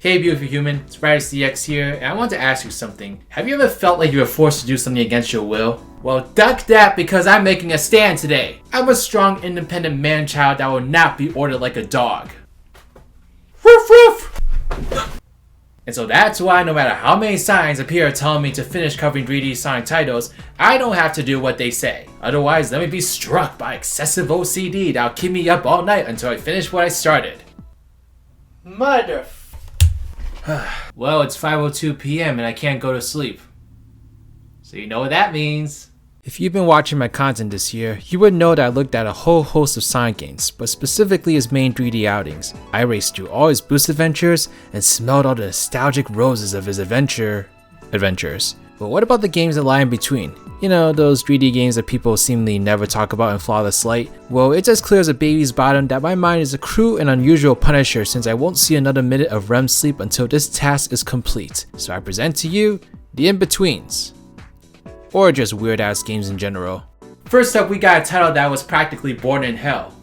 Hey beautiful human, it's RidersDX here, and I want to ask you something. Have you ever felt like you were forced to do something against your will? Well, duck that because I'm making a stand today. I'm a strong, independent man-child that will not be ordered like a dog. Woof woof! And so that's why no matter how many signs appear telling me to finish covering 3D Sonic titles, I don't have to do what they say. Otherwise, let me be struck by excessive OCD that'll keep me up all night until I finish what I started. Mother. Well, it's 5:02 p.m. and I can't go to sleep. So you know what that means. If you've been watching my content this year, you would know that I looked at a whole host of Sonic games, but specifically his main 3D outings. I raced through all his boost adventures and smelled all the nostalgic roses of his adventures. But what about the games that lie in between? You know, those 3D games that people seemingly never talk about in Flawless Light? Well, it's as clear as a baby's bottom that my mind is a cruel and unusual punisher since I won't see another minute of REM sleep until this task is complete. So I present to you, the in-betweens. Or just weird-ass games in general. First up, we got a title that was practically born in hell.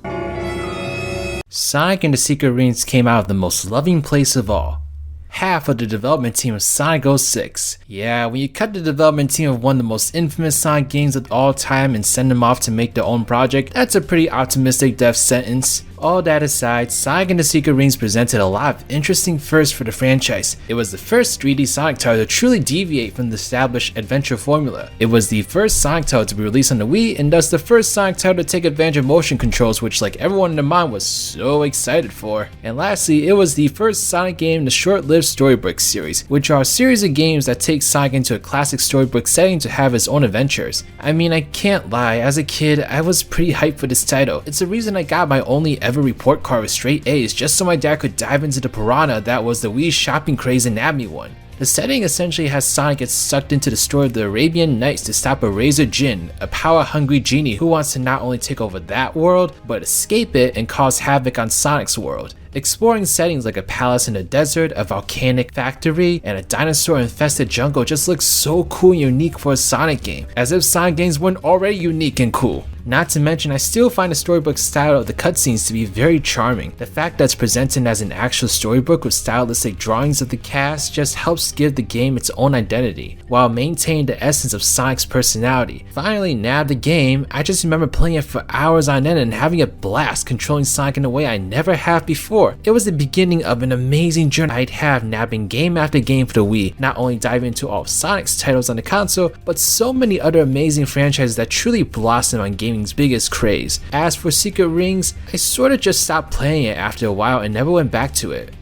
Sonic and the Secret Rings came out of the most loving place of all. Half of the development team of Sonic 06. Yeah, when you cut the development team of one of the most infamous Sonic games of all time and send them off to make their own project, that's a pretty optimistic death sentence. All that aside, Sonic and the Secret Rings presented a lot of interesting firsts for the franchise. It was the first 3D Sonic title to truly deviate from the established adventure formula. It was the first Sonic title to be released on the Wii, and thus the first Sonic title to take advantage of motion controls, which like everyone in their mind was so excited for. And lastly, it was the first Sonic game in the short-lived Storybook series, which are a series of games that take Sonic into a classic storybook setting to have his own adventures. I mean, I can't lie, as a kid, I was pretty hyped for this title. It's the reason I got my only ever report card with straight A's just so my dad could dive into the piranha that was the Wii shopping craze and nab me one. The setting essentially has Sonic get sucked into the story of the Arabian Nights to stop a Razor Jinn, a power-hungry genie who wants to not only take over that world, but escape it and cause havoc on Sonic's world. Exploring settings like a palace in the desert, a volcanic factory, and a dinosaur-infested jungle just looks so cool and unique for a Sonic game, as if Sonic games weren't already unique and cool. Not to mention, I still find the storybook style of the cutscenes to be very charming. The fact that it's presented as an actual storybook with stylistic drawings of the cast just helps give the game its own identity, while maintaining the essence of Sonic's personality. Finally nabbed the game, I just remember playing it for hours on end and having a blast controlling Sonic in a way I never have before. It was the beginning of an amazing journey I'd have nabbing game after game for the Wii, not only diving into all of Sonic's titles on the console, but so many other amazing franchises that truly blossom on gaming's biggest craze. As for Secret Rings, I sorta just stopped playing it after a while and never went back to it.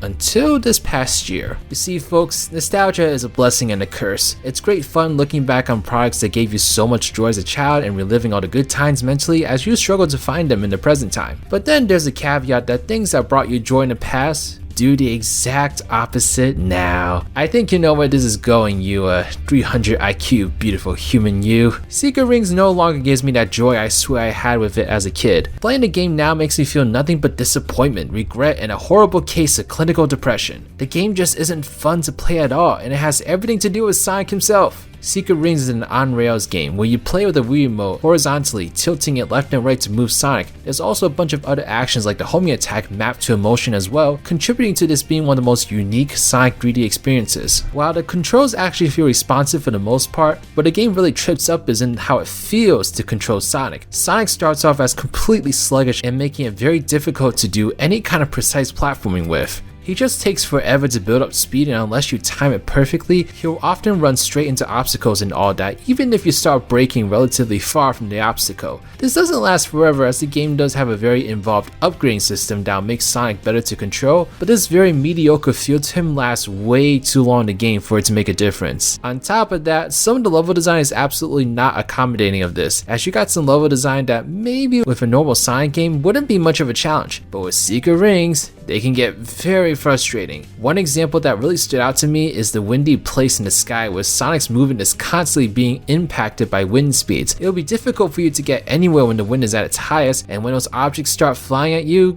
Until this past year. You see folks, nostalgia is a blessing and a curse. It's great fun looking back on products that gave you so much joy as a child and reliving all the good times mentally as you struggle to find them in the present time. But then there's a caveat that things that brought you joy in the past do the exact opposite now. I think you know where this is going, you 300 IQ beautiful human you. Secret Rings no longer gives me that joy I swear I had with it as a kid. Playing the game now makes me feel nothing but disappointment, regret, and a horrible case of clinical depression. The game just isn't fun to play at all, and it has everything to do with Sonic himself. Secret Rings is an on-rails game where you play with a Wii remote horizontally, tilting it left and right to move Sonic. There's also a bunch of other actions like the homing attack mapped to emotion as well, contributing to this being one of the most unique Sonic 3D experiences. While the controls actually feel responsive for the most part, but the game really trips up is in how it feels to control Sonic. Sonic starts off as completely sluggish and making it very difficult to do any kind of precise platforming with. He just takes forever to build up speed, and unless you time it perfectly, he'll often run straight into obstacles and all that, even if you start braking relatively far from the obstacle. This doesn't last forever as the game does have a very involved upgrading system that makes Sonic better to control, but this very mediocre feel to him lasts way too long in the game for it to make a difference. On top of that, some of the level design is absolutely not accommodating of this, as you got some level design that maybe with a normal Sonic game wouldn't be much of a challenge, but with Secret Rings, they can get very frustrating. One example that really stood out to me is the windy place in the sky where Sonic's movement is constantly being impacted by wind speeds. It'll be difficult for you to get anywhere when the wind is at its highest, and when those objects start flying at you,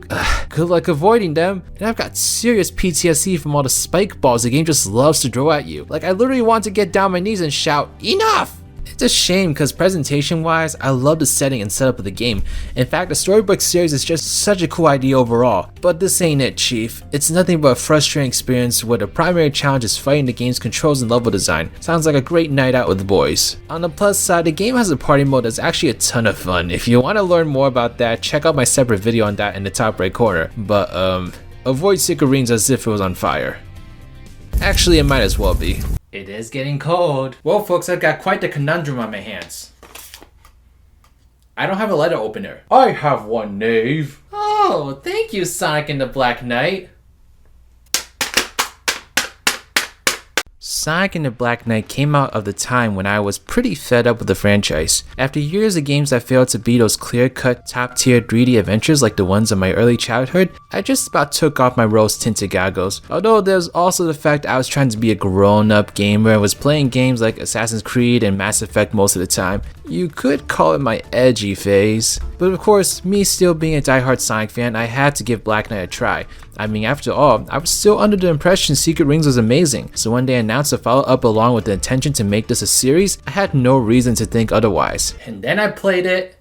good luck avoiding them. And I've got serious PTSD from all the spike balls the game just loves to throw at you. Like I literally want to get down my knees and shout, "Enough!" It's a shame because presentation wise, I love the setting and setup of the game. In fact, the storybook series is just such a cool idea overall. But this ain't it, Chief. It's nothing but a frustrating experience where the primary challenge is fighting the game's controls and level design. Sounds like a great night out with the boys. On the plus side, the game has a party mode that's actually a ton of fun. If you want to learn more about that, check out my separate video on that in the top right corner. But avoid secret rings as if it was on fire. Actually, it might as well be. It is getting cold. Well folks, I've got quite the conundrum on my hands. I don't have a letter opener. I have one, Knave. Oh, thank you, Sonic and the Black Knight. Sonic and the Black Knight came out of the time when I was pretty fed up with the franchise. After years of games that failed to be those clear-cut, top-tier 3D adventures like the ones of my early childhood, I just about took off my rose-tinted goggles. Although there's also the fact I was trying to be a grown-up gamer and was playing games like Assassin's Creed and Mass Effect most of the time. You could call it my edgy phase. But of course, me still being a diehard Sonic fan, I had to give Black Knight a try. I mean, after all, I was still under the impression Secret Rings was amazing, so when they announced a follow-up along with the intention to make this a series, I had no reason to think otherwise. And then I played it,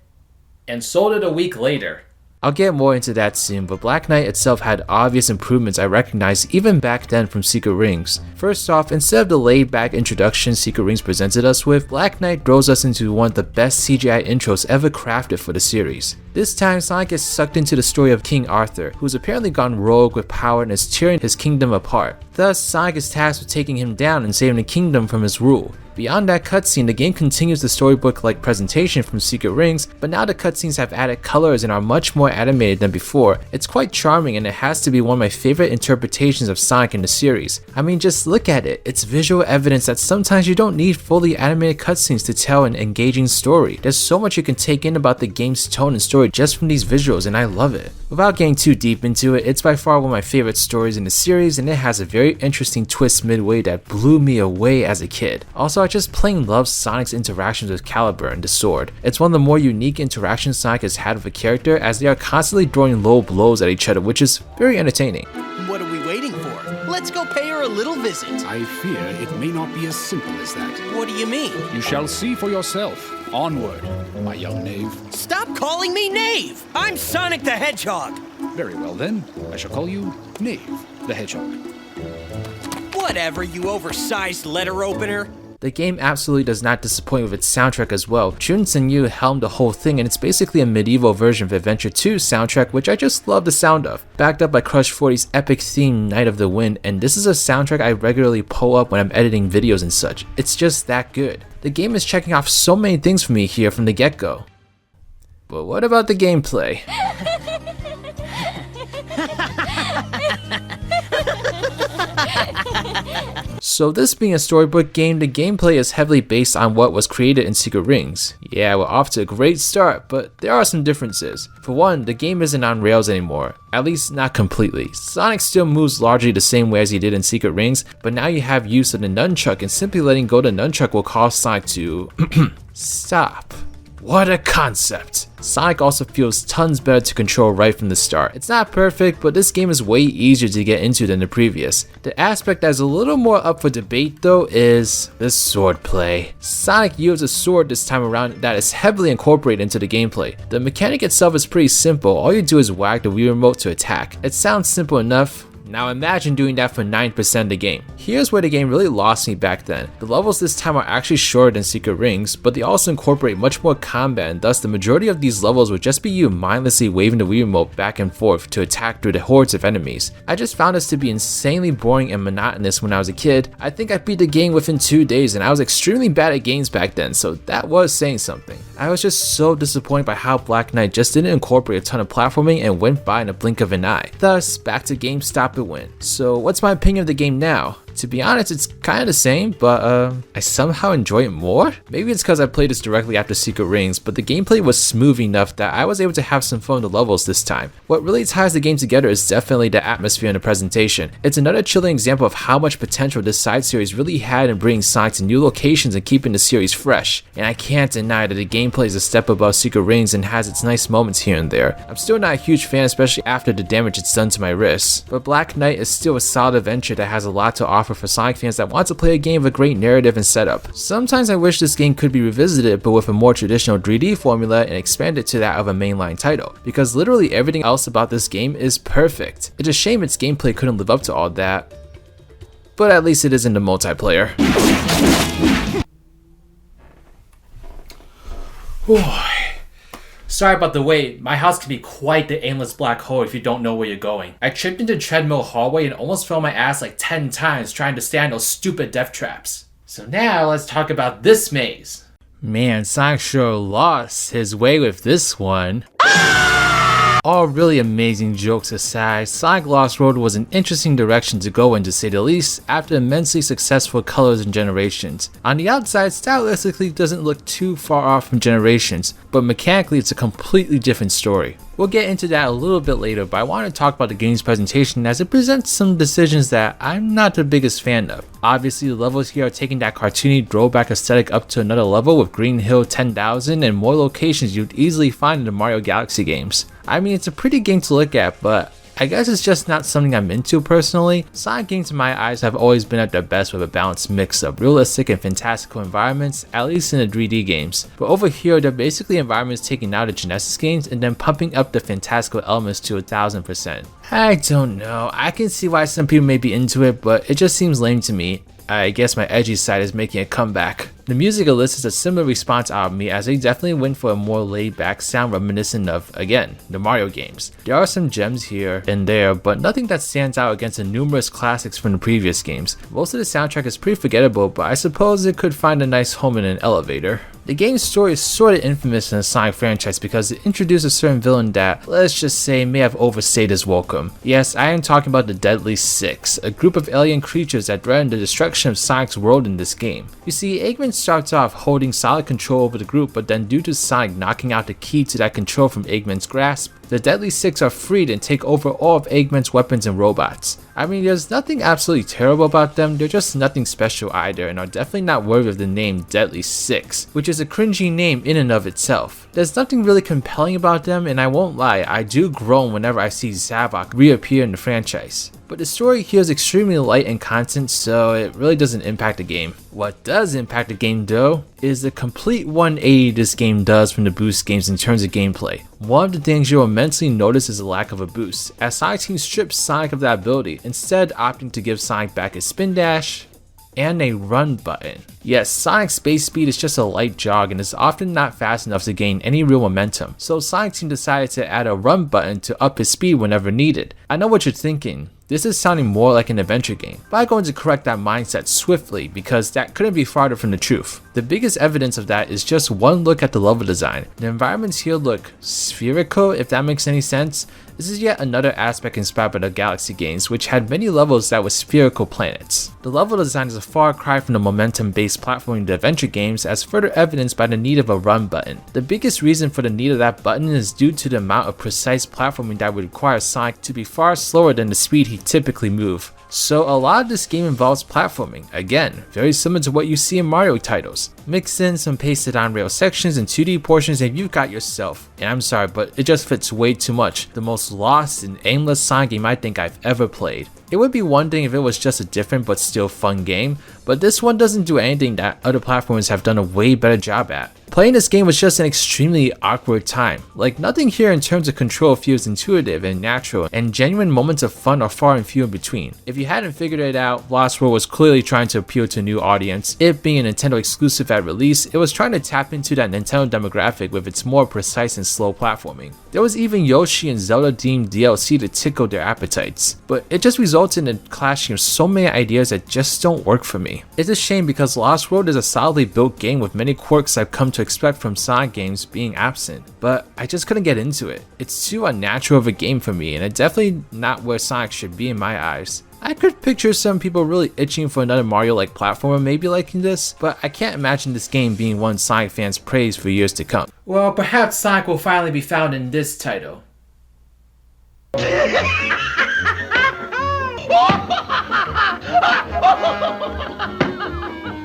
and sold it a week later. I'll get more into that soon, but Black Knight itself had obvious improvements I recognized even back then from Secret Rings. First off, instead of the laid-back introduction Secret Rings presented us with, Black Knight throws us into one of the best CGI intros ever crafted for the series. This time, Sonic gets sucked into the story of King Arthur, who's apparently gone rogue with power and is tearing his kingdom apart. Thus, Sonic is tasked with taking him down and saving the kingdom from his rule. Beyond that cutscene, the game continues the storybook-like presentation from Secret Rings, but now the cutscenes have added colors and are much more animated than before. It's quite charming and it has to be one of my favorite interpretations of Sonic in the series. I mean, just look at it. It's visual evidence that sometimes you don't need fully animated cutscenes to tell an engaging story. There's so much you can take in about the game's tone and story just from these visuals, and I love it. Without getting too deep into it, it's by far one of my favorite stories in the series, and it has a very interesting twist midway that blew me away as a kid. Also, I just plain love Sonic's interactions with Caliber and the sword. It's one of the more unique interactions Sonic has had with a character, as they are constantly throwing low blows at each other, which is very entertaining. What are we waiting for? Let's go pay her a little visit. I fear it may not be as simple as that. What do you mean? You shall see for yourself. Onward, my young knave. Stop calling me Knave! I'm Sonic the Hedgehog! Very well then, I shall call you Knave the Hedgehog. Whatever, you oversized letter opener. The game absolutely does not disappoint with its soundtrack as well. Jun Sen-yu helmed the whole thing, and it's basically a medieval version of Adventure 2's soundtrack, which I just love the sound of. Backed up by Crush 40's epic theme Night of the Wind, and this is a soundtrack I regularly pull up when I'm editing videos and such. It's just that good. The game is checking off so many things for me here from the get-go. But what about the gameplay? So this being a storybook game, the gameplay is heavily based on what was created in Secret Rings. Yeah, we're off to a great start, but there are some differences. For one, the game isn't on rails anymore, at least not completely. Sonic still moves largely the same way as he did in Secret Rings, but now you have use of the nunchuck, and simply letting go of the nunchuck will cause Sonic to stop. What a concept! Sonic also feels tons better to control right from the start. It's not perfect, but this game is way easier to get into than the previous. The aspect that is a little more up for debate though is the sword play. Sonic uses a sword this time around that is heavily incorporated into the gameplay. The mechanic itself is pretty simple. All you do is whack the Wii remote to attack. It sounds simple enough. Now imagine doing that for 9% of the game. Here's where the game really lost me back then. The levels this time are actually shorter than Secret Rings, but they also incorporate much more combat, and thus the majority of these levels would just be you mindlessly waving the Wii remote back and forth to attack through the hordes of enemies. I just found this to be insanely boring and monotonous when I was a kid. I think I beat the game within 2 days, and I was extremely bad at games back then, so that was saying something. I was just so disappointed by how Black Knight just didn't incorporate a ton of platforming and went by in a blink of an eye. Thus, back to GameStop it went. So what's my opinion of the game now? To be honest, it's kind of the same, but I somehow enjoy it more? Maybe it's because I played this directly after Secret Rings, but the gameplay was smooth enough that I was able to have some fun with the levels this time. What really ties the game together is definitely the atmosphere and the presentation. It's another chilling example of how much potential this side series really had in bringing Sonic to new locations and keeping the series fresh. And I can't deny that the gameplay is a step above Secret Rings and has its nice moments here and there. I'm still not a huge fan, especially after the damage it's done to my wrists, but Black Knight is still a solid adventure that has a lot to offer offer for Sonic fans that want to play a game with a great narrative and setup. Sometimes I wish this game could be revisited but with a more traditional 3D formula and expanded to that of a mainline title, because literally everything else about this game is perfect. It's a shame its gameplay couldn't live up to all that, but at least it is in the multiplayer. Sorry about the wait, my house can be quite the aimless black hole if you don't know where you're going. I tripped into treadmill hallway and almost fell on my ass like 10 times trying to stand those stupid death traps. So now let's talk about this maze. Man, Sonic sure lost his way with this one. All really amazing jokes aside, Sonic Lost Road was an interesting direction to go in, to say the least, after immensely successful Colors and Generations. On the outside, stylistically doesn't look too far off from Generations, but mechanically it's a completely different story. We'll get into that a little bit later, but I want to talk about the game's presentation as it presents some decisions that I'm not the biggest fan of. Obviously, the levels here are taking that cartoony throwback aesthetic up to another level with Green Hill 10,000 and more locations you'd easily find in the Mario Galaxy games. I mean, it's a pretty game to look at, but I guess it's just not something I'm into personally. Sonic games in my eyes have always been at their best with a balanced mix of realistic and fantastical environments, at least in the 3D games. But over here, they're basically environments taken out of Genesis games and then pumping up the fantastical elements to 1000%. I don't know, I can see why some people may be into it, but it just seems lame to me. I guess my edgy side is making a comeback. The music elicits a similar response out of me, as they definitely went for a more laid back sound reminiscent of, again, the Mario games. There are some gems here and there, but nothing that stands out against the numerous classics from the previous games. Most of the soundtrack is pretty forgettable, but I suppose it could find a nice home in an elevator. The game's story is sort of infamous in the Sonic franchise because it introduced a certain villain that, let's just say, may have overstayed his welcome. Yes, I am talking about the Deadly Six, a group of alien creatures that threaten the destruction of Sonic's world in this game. You see, Eggman starts off holding solid control over the group, but then due to Sonic knocking out the key to that control from Eggman's grasp, the Deadly Six are freed and take over all of Eggman's weapons and robots. I mean, there's nothing absolutely terrible about them, they're just nothing special either and are definitely not worthy of the name Deadly Six, which is a cringy name in and of itself. There's nothing really compelling about them, and I won't lie, I do groan whenever I see Zavok reappear in the franchise. But the story here is extremely light in content, so it really doesn't impact the game. What does impact the game though, is the complete 180 this game does from the Boost games in terms of gameplay. One of the things you'll immensely notice is the lack of a boost, as Sonic Team strips Sonic of that ability, instead opting to give Sonic back his spin dash and a run button. Yes, Sonic's space speed is just a light jog and is often not fast enough to gain any real momentum, so Sonic Team decided to add a run button to up his speed whenever needed. I know what you're thinking, this is sounding more like an adventure game, but I'm going to correct that mindset swiftly because that couldn't be farther from the truth. The biggest evidence of that is just one look at the level design. The environments here look spherical, if that makes any sense. This is yet another aspect inspired by the Galaxy games, which had many levels that were spherical planets. The level design is a far cry from the momentum-based platforming of the adventure games, as further evidenced by the need of a run button. The biggest reason for the need of that button is due to the amount of precise platforming that would require Sonic to be far slower than the speed he typically move. So a lot of this game involves platforming, again, very similar to what you see in Mario titles. Mix in some pasted on rail sections and 2D portions and you've got yourself, and I'm sorry, but it just fits way too much, the most lost and aimless Sonic game I think I've ever played. It would be one thing if it was just a different but still fun game, but this one doesn't do anything that other platformers have done a way better job at. Playing this game was just an extremely awkward time. Like, nothing here in terms of control feels intuitive and natural, and genuine moments of fun are far and few in between. If you hadn't figured it out, Lost World was clearly trying to appeal to a new audience. It being a Nintendo exclusive at release, it was trying to tap into that Nintendo demographic with its more precise and slow platforming. There was even Yoshi and Zelda themed DLC to tickle their appetites, but it just results in a clashing of so many ideas that just don't work for me. It's a shame because Lost World is a solidly built game with many quirks I've come to expect from Sonic games being absent, but I just couldn't get into it. It's too unnatural of a game for me, and it's definitely not where Sonic should be in my eyes. I could picture some people really itching for another Mario-like platformer maybe liking this, but I can't imagine this game being one Sonic fans praise for years to come. Well, perhaps Sonic will finally be found in this title.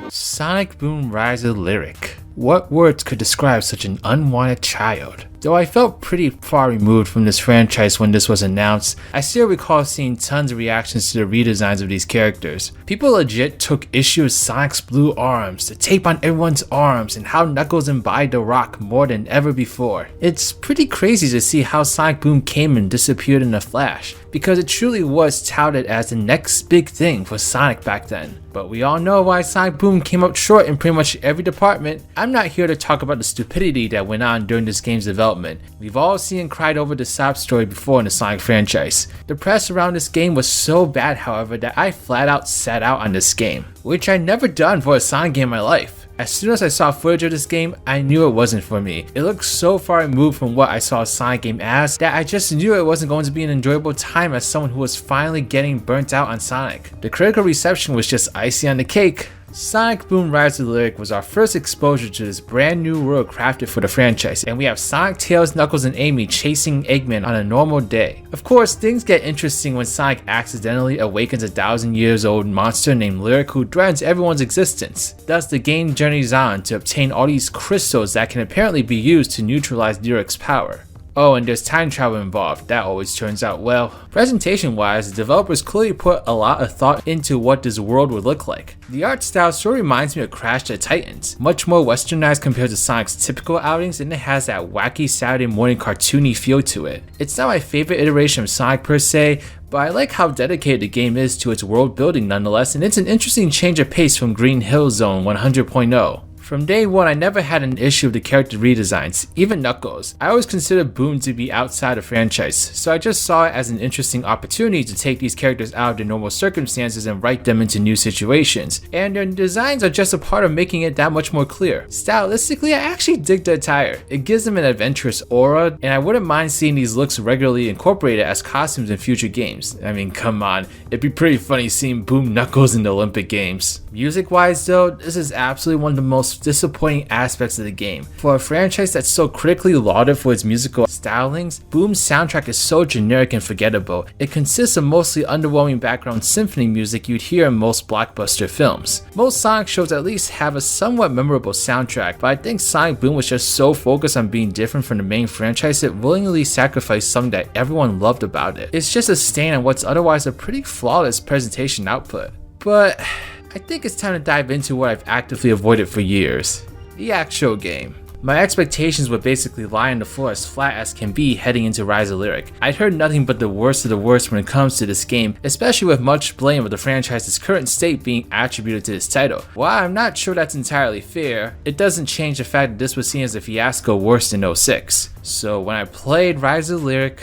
Sonic Boom Riser lyric. What words could describe such an unwanted child? Though I felt pretty far removed from this franchise when this was announced, I still recall seeing tons of reactions to the redesigns of these characters. People legit took issue with Sonic's blue arms, the tape on everyone's arms, and how Knuckles embodied the Rock more than ever before. It's pretty crazy to see how Sonic Boom came and disappeared in a flash, because it truly was touted as the next big thing for Sonic back then. But we all know why Sonic Boom came up short in pretty much every department. I'm not here to talk about the stupidity that went on during this game's development. We've all seen and cried over the sob story before in the Sonic franchise. The press around this game was so bad, however, that I flat out sat out on this game, which I'd never done for a Sonic game in my life. As soon as I saw footage of this game, I knew it wasn't for me. It looked so far removed from what I saw a Sonic game as that I just knew it wasn't going to be an enjoyable time as someone who was finally getting burnt out on Sonic. The critical reception was just icing on the cake. Sonic Boom Rise of the Lyric was our first exposure to this brand new world crafted for the franchise, and we have Sonic, Tails, Knuckles, and Amy chasing Eggman on a normal day. Of course, things get interesting when Sonic accidentally awakens a 1,000-year-old monster named Lyric who threatens everyone's existence. Thus, the game journeys on to obtain all these crystals that can apparently be used to neutralize Lyric's power. Oh, and there's time travel involved. That always turns out well. Presentation-wise, the developers clearly put a lot of thought into what this world would look like. The art style sort of reminds me of Crash the Titans, much more westernized compared to Sonic's typical outings, and it has that wacky Saturday morning cartoony feel to it. It's not my favorite iteration of Sonic per se, but I like how dedicated the game is to its world building nonetheless, and it's an interesting change of pace from Green Hill Zone 100.0. From day one, I never had an issue with the character redesigns, even Knuckles. I always considered Boom to be outside the franchise, so I just saw it as an interesting opportunity to take these characters out of their normal circumstances and write them into new situations, and their designs are just a part of making it that much more clear. Stylistically, I actually dig the attire. It gives them an adventurous aura, and I wouldn't mind seeing these looks regularly incorporated as costumes in future games. I mean, come on, it'd be pretty funny seeing Boom Knuckles in the Olympic Games. Music-wise though, this is absolutely one of the most disappointing aspects of the game. For a franchise that's so critically lauded for its musical stylings, Boom's soundtrack is so generic and forgettable. It consists of mostly underwhelming background symphony music you'd hear in most blockbuster films. Most Sonic shows at least have a somewhat memorable soundtrack, but I think Sonic Boom was just so focused on being different from the main franchise it willingly sacrificed something that everyone loved about it. It's just a stain on what's otherwise a pretty flawless presentation output. But I think it's time to dive into what I've actively avoided for years: the actual game. My expectations would basically lie on the floor as flat as can be heading into Rise of Lyric. I'd heard nothing but the worst of the worst when it comes to this game, especially with much blame of the franchise's current state being attributed to this title. While I'm not sure that's entirely fair, it doesn't change the fact that this was seen as a fiasco worse than 06. So when I played Rise of Lyric,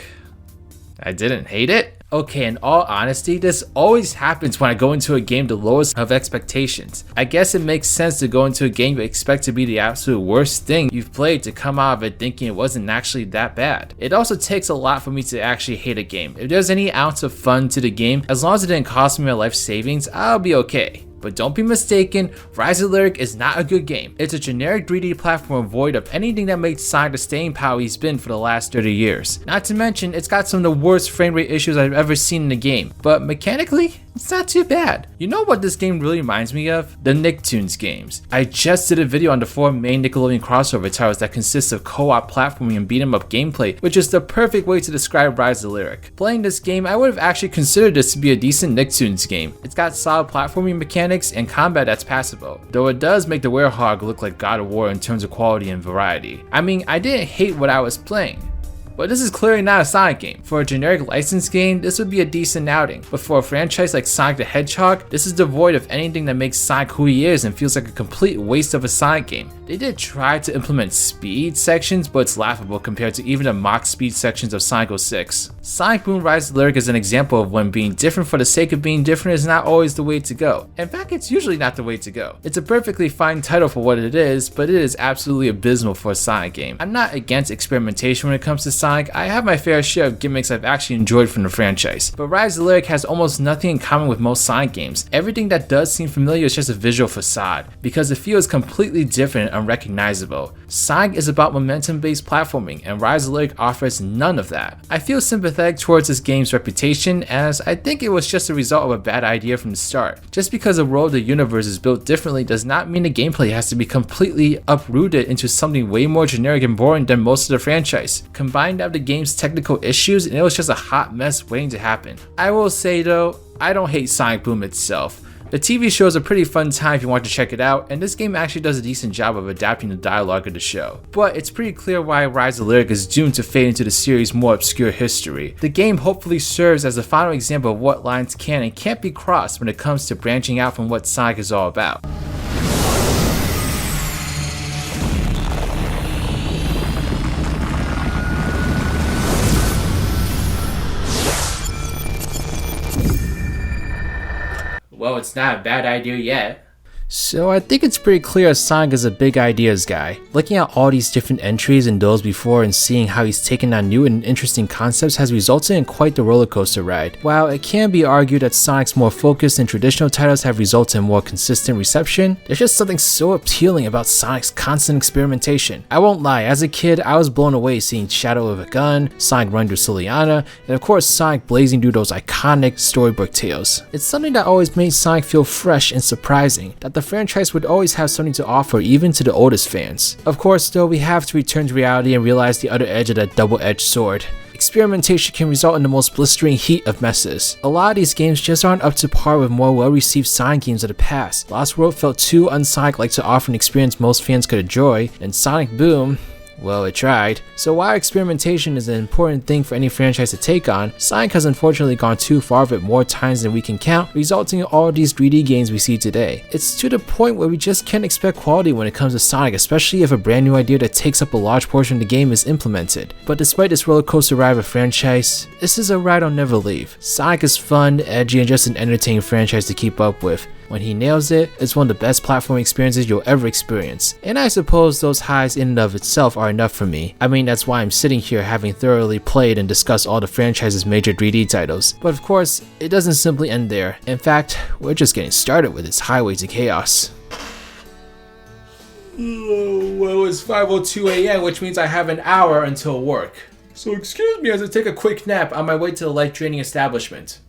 I didn't hate it. Okay, in all honesty, this always happens when I go into a game the lowest of expectations. I guess it makes sense to go into a game you expect to be the absolute worst thing you've played to come out of it thinking it wasn't actually that bad. It also takes a lot for me to actually hate a game. If there's any ounce of fun to the game, as long as it didn't cost me my life savings, I'll be okay. But don't be mistaken, Rise of Lyric is not a good game. It's a generic 3D platform void of anything that makes Sonic the staying power he's been for the last 30 years. Not to mention, it's got some of the worst frame rate issues I've ever seen in the game, but mechanically, it's not too bad. You know what this game really reminds me of? The Nicktoons games. I just did a video on the 4 main Nickelodeon crossover titles that consist of co-op platforming and beat 'em up gameplay, which is the perfect way to describe Rise of Lyric. Playing this game, I would have actually considered this to be a decent Nicktoons game. It's got solid platforming mechanics and combat that's passable, though it does make the Werehog look like God of War in terms of quality and variety. I mean, I didn't hate what I was playing, but this is clearly not a Sonic game. For a generic licensed game, this would be a decent outing, but for a franchise like Sonic the Hedgehog, this is devoid of anything that makes Sonic who he is and feels like a complete waste of a Sonic game. They did try to implement speed sections, but it's laughable compared to even the mock speed sections of Sonic 06. Sonic Boom Rise of Lyric is an example of when being different for the sake of being different is not always the way to go. In fact, it's usually not the way to go. It's a perfectly fine title for what it is, but it is absolutely abysmal for a Sonic game. I'm not against experimentation when it comes to Sonic, Sonic, I have my fair share of gimmicks I've actually enjoyed from the franchise, but Rise of the Lyric has almost nothing in common with most Sonic games. Everything that does seem familiar is just a visual facade, because the feel is completely different and unrecognizable. Sonic is about momentum-based platforming, and Rise of the Lyric offers none of that. I feel sympathetic towards this game's reputation, as I think it was just a result of a bad idea from the start. Just because the world of the universe is built differently does not mean the gameplay has to be completely uprooted into something way more generic and boring than most of the franchise. Combined out the game's technical issues, and it was just a hot mess waiting to happen. I will say though, I don't hate Sonic Boom itself. The TV show is a pretty fun time if you want to check it out, and this game actually does a decent job of adapting the dialogue of the show. But it's pretty clear why Rise of the Lyric is doomed to fade into the series' more obscure history. The game hopefully serves as a final example of what lines can and can't be crossed when it comes to branching out from what Sonic is all about. Well, it's not a bad idea yet. So I think it's pretty clear Sonic is a big ideas guy. Looking at all these different entries and those before and seeing how he's taken on new and interesting concepts has resulted in quite the roller coaster ride. While it can be argued that Sonic's more focused and traditional titles have resulted in more consistent reception, there's just something so appealing about Sonic's constant experimentation. I won't lie, as a kid I was blown away seeing Shadow of a Gun, Sonic Running through Soliana, and of course Sonic blazing through those iconic storybook tales. It's something that always made Sonic feel fresh and surprising, that the franchise would always have something to offer even to the oldest fans. Of course though, we have to return to reality and realize the other edge of that double-edged sword. Experimentation can result in the most blistering heat of messes. A lot of these games just aren't up to par with more well-received Sonic games of the past. Lost World felt too un-Sonic-like to offer an experience most fans could enjoy, and Sonic Boom, well, it tried. So while experimentation is an important thing for any franchise to take on, Sonic has unfortunately gone too far with it more times than we can count, resulting in all these 3D games we see today. It's to the point where we just can't expect quality when it comes to Sonic, especially if a brand new idea that takes up a large portion of the game is implemented. But despite this roller coaster ride of a franchise, this is a ride I'll never leave. Sonic is fun, edgy, and just an entertaining franchise to keep up with. When he nails it, it's one of the best platform experiences you'll ever experience. And I suppose those highs in and of itself are enough for me. I mean, that's why I'm sitting here having thoroughly played and discussed all the franchise's major 3D titles. But of course, it doesn't simply end there. In fact, we're just getting started with its highway to chaos. Well, it's 5:02 AM, which means I have an hour until work. So excuse me as I take a quick nap on my way to the life-draining establishment.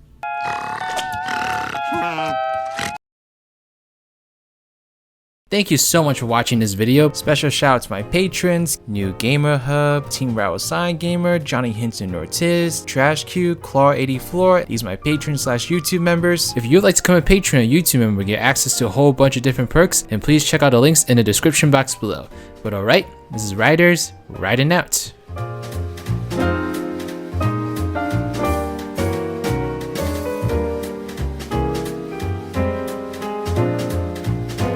Thank you so much for watching this video. Special shout out to my patrons, New Gamer Hub, Team Rattle Sign Gamer, Johnny Hinton Ortiz, Trash Q, Claw84. These are my patrons / YouTube members. If you'd like to become a patron or YouTube member and get access to a whole bunch of different perks, then please check out the links in the description box below. But alright, this is Riders, riding out.